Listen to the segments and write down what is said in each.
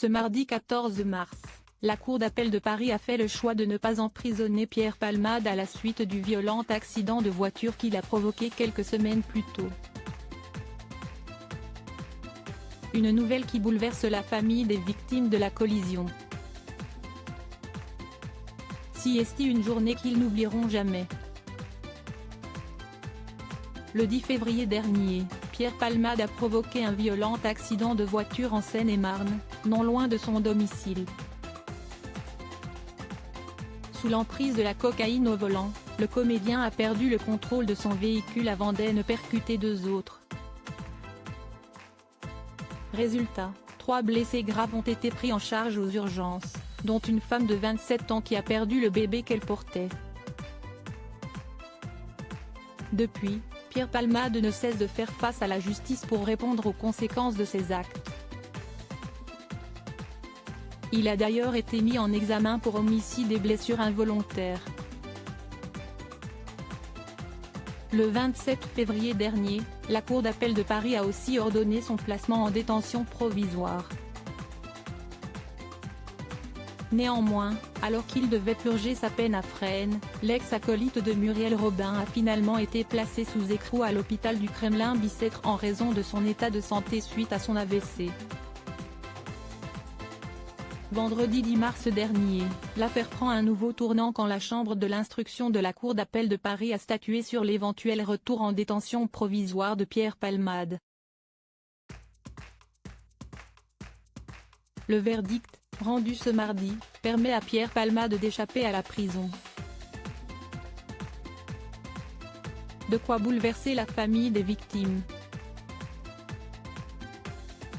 Ce mardi 14 mars, la Cour d'appel de Paris a fait le choix de ne pas emprisonner Pierre Palmade à la suite du violent accident de voiture qu'il a provoqué quelques semaines plus tôt. Une nouvelle qui bouleverse la famille des victimes de la collision. Si est une journée qu'ils n'oublieront jamais. Le 10 février dernier, Pierre Palmade a provoqué un violent accident de voiture en Seine-et-Marne, non loin de son domicile. Sous l'emprise de la cocaïne au volant, le comédien a perdu le contrôle de son véhicule avant d'en percuter deux autres. Résultat, 3 blessés graves ont été pris en charge aux urgences, dont une femme de 27 ans qui a perdu le bébé qu'elle portait. Depuis, Pierre Palmade ne cesse de faire face à la justice pour répondre aux conséquences de ses actes. Il a d'ailleurs été mis en examen pour homicide et blessures involontaires. Le 27 février dernier, la Cour d'appel de Paris a aussi ordonné son placement en détention provisoire. Néanmoins, alors qu'il devait purger sa peine à Fresnes, l'ex-acolyte de Muriel Robin a finalement été placé sous écrou à l'hôpital du Kremlin-Bicêtre en raison de son état de santé suite à son AVC. Vendredi 10 mars dernier, l'affaire prend un nouveau tournant quand la chambre de l'instruction de la Cour d'appel de Paris a statué sur l'éventuel retour en détention provisoire de Pierre Palmade. Le verdict, rendu ce mardi, permet à Pierre Palmade d'échapper à la prison. De quoi bouleverser la famille des victimes.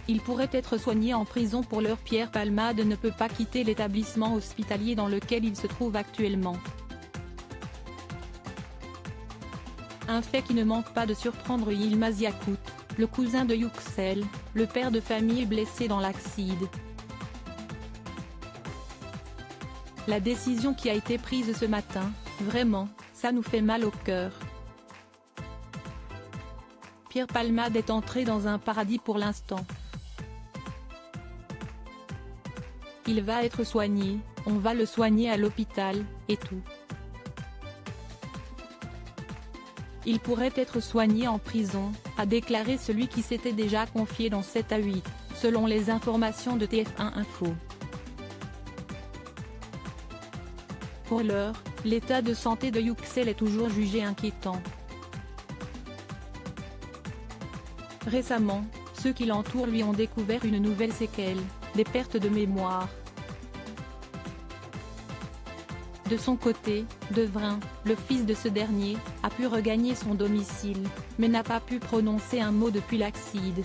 Il pourrait être soigné en prison pour l'heure. Pierre Palmade ne peut pas quitter l'établissement hospitalier dans lequel il se trouve actuellement. Un fait qui ne manque pas de surprendre Yilmaz Yacout, le cousin de Yüksel, le père de famille blessé dans l'accident. La décision qui a été prise ce matin, vraiment, ça nous fait mal au cœur. Pierre Palmade est entré dans un paradis pour l'instant. Il va être soigné, on va le soigner à l'hôpital, et tout. Il pourrait être soigné en prison, a déclaré celui qui s'était déjà confié dans 7 à 8, selon les informations de TF1 Info. Pour l'heure, l'état de santé de Yüksel est toujours jugé inquiétant. Récemment, ceux qui l'entourent lui ont découvert une nouvelle séquelle, des pertes de mémoire. De son côté, Devrin, le fils de ce dernier, a pu regagner son domicile, mais n'a pas pu prononcer un mot depuis l'accident.